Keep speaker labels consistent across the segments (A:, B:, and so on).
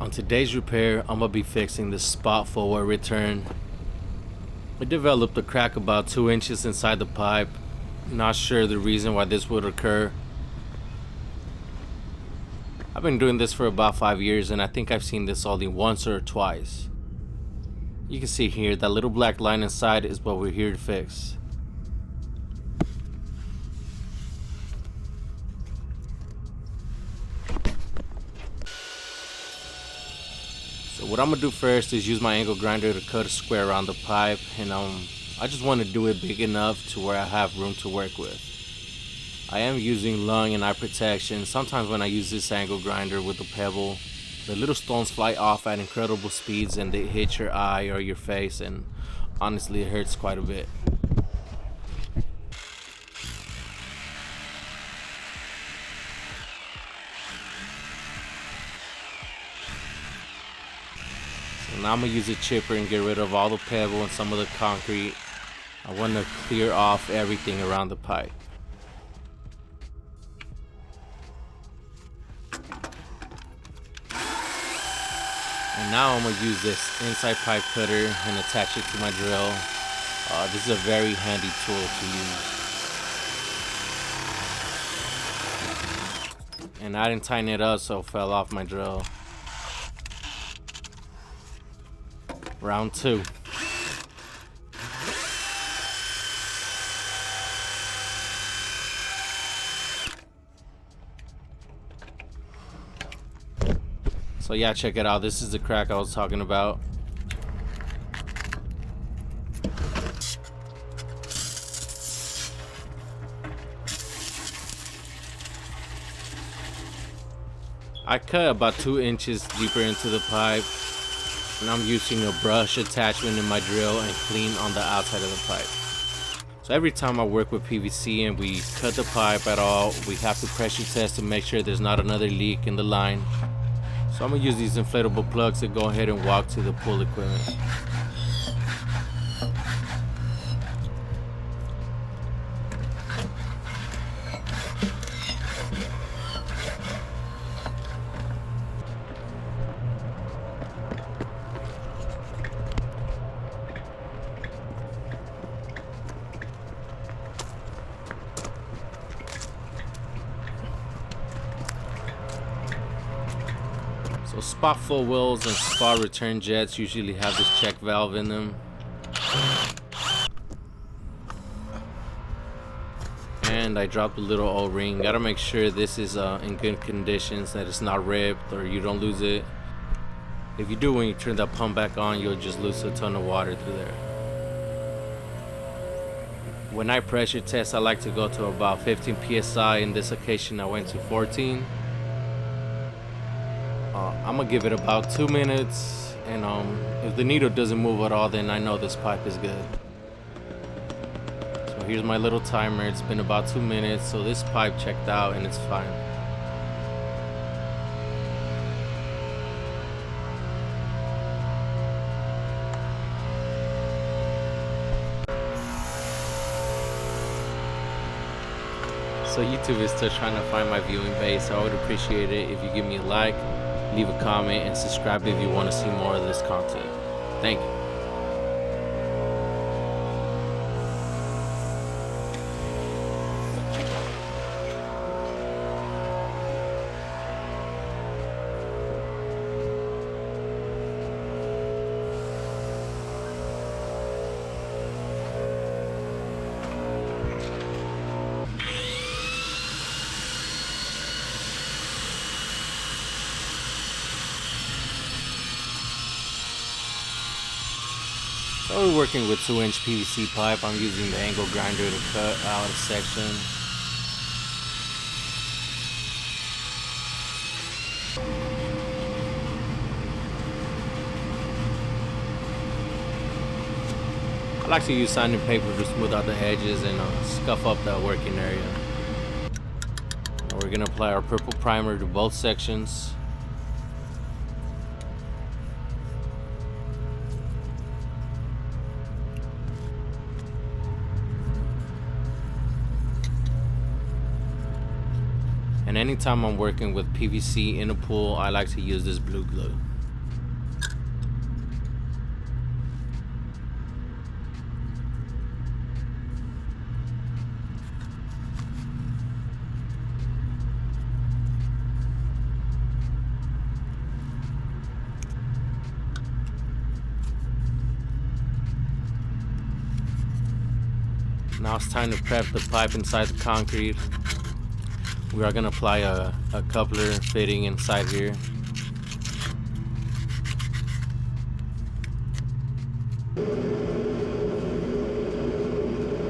A: On today's repair, I'm gonna be fixing this spot forward return. I developed a crack about 2 inches inside the pipe. Not sure the reason why this would occur. I've been doing this for about 5 years and I think I've seen this only once or twice. You can see here that little black line inside is what we're here to fix. So what I'm gonna do first is use my angle grinder to cut a square around the pipe, and I just want to do it big enough to where I have room to work with. I am using lung and eye protection. Sometimes when I use this angle grinder with the Pebble, the little stones fly off at incredible speeds and they hit your eye or your face, and honestly it hurts quite a bit. So now I'm gonna use a chipper and get rid of all the pebble and some of the concrete. I want to clear off everything around the pipe. And now I'm going to use this inside pipe cutter and attach it to my drill. This is a very handy tool to use. And I didn't tighten it up, so it fell off my drill. Round 2. So yeah, check it out. This is the crack I was talking about. I cut about 2 inches deeper into the pipe, and I'm using a brush attachment in my drill and clean on the outside of the pipe. So every time I work with PVC and we cut the pipe at all, we have to pressure test to make sure there's not another leak in the line. So I'm gonna use these inflatable plugs to go ahead and walk to the pull equipment. So spot footwells and spot return jets usually have this check valve in them. And I dropped a little O-ring. Gotta make sure this is in good conditions, that it's not ripped or you don't lose it. If you do, when you turn that pump back on, you'll just lose a ton of water through there. When I pressure test, I like to go to about 15 psi. In this occasion I went to 14. I'm gonna give it about 2 minutes, and if the needle doesn't move at all, then I know this pipe is good. So here's my little timer. It's been about 2 minutes, so this pipe checked out and it's fine. So YouTube is still trying to find my viewing base, so I would appreciate it if you give me a like, leave a comment, and subscribe if you want to see more of this content. Thank you. So we're working with 2-inch PVC pipe. I'm using the angle grinder to cut out a section. I like to use sanding paper to smooth out the edges and scuff up the working area. Now we're gonna apply our purple primer to both sections. And anytime I'm working with PVC in a pool, I like to use this blue glue. Now it's time to prep the pipe inside the concrete. We are going to apply a coupler fitting inside here.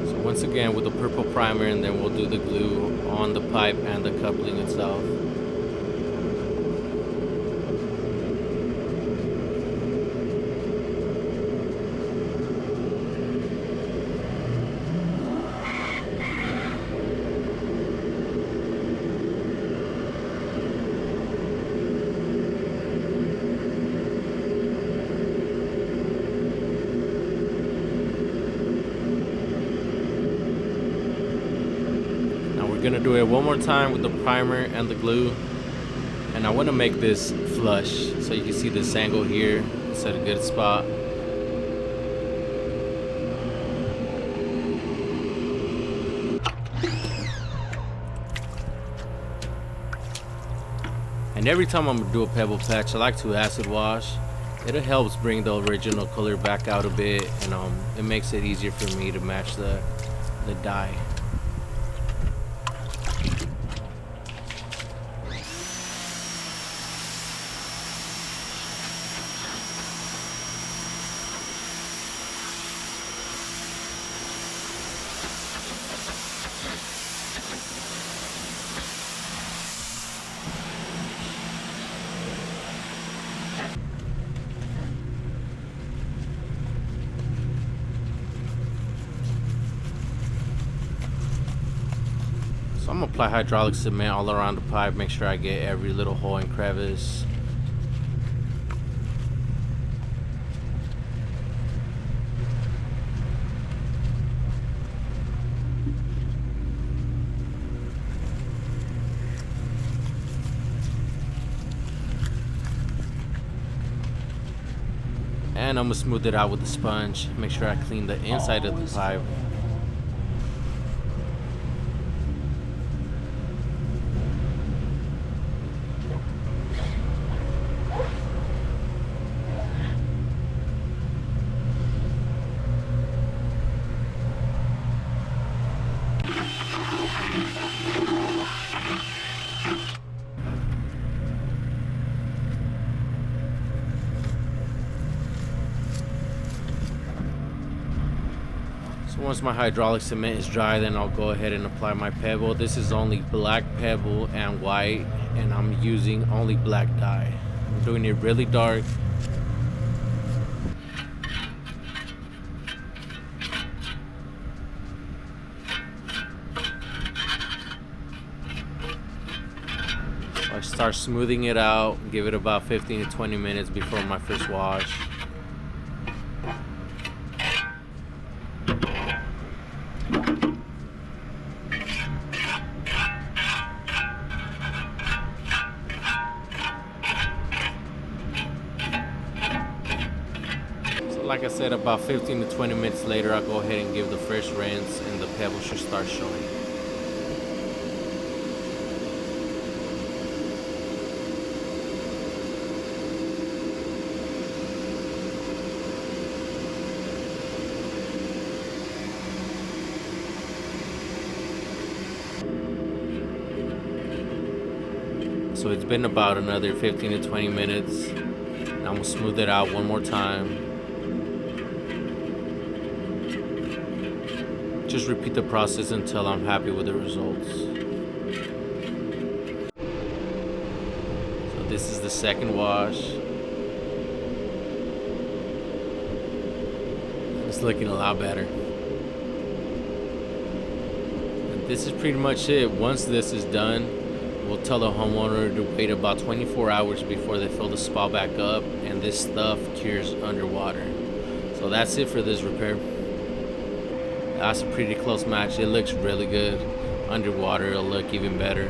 A: So once again with the purple primer, and then we'll do the glue on the pipe and the coupling itself. Gonna do it one more time with the primer and the glue, and I want to make this flush so you can see this angle here. It's at a good spot. And every time I'm gonna do a pebble patch, I like to acid wash. It helps bring the original color back out a bit, and it makes it easier for me to match the dye. So I'm gonna apply hydraulic cement all around the pipe, make sure I get every little hole and crevice. And I'm gonna smooth it out with a sponge, make sure I clean the inside of the pipe. So once my hydraulic cement is dry, then I'll go ahead and apply my pebble. This is only black pebble and white, and I'm using only black dye. I'm doing it really dark. So I start smoothing it out, give it about 15 to 20 minutes before my first wash. Like I said, about 15 to 20 minutes later, I'll go ahead and give the first rinse, and the pebble should start showing. So it's been about another 15 to 20 minutes, and I'm gonna smooth it out one more time. Just repeat the process until I'm happy with the results. So this is the second wash. It's looking a lot better. And this is pretty much it. Once this is done, we'll tell the homeowner to wait about 24 hours before they fill the spout back up, and this stuff cures underwater. So that's it for this repair. That's a pretty close match. It looks really good. Underwater, it'll look even better.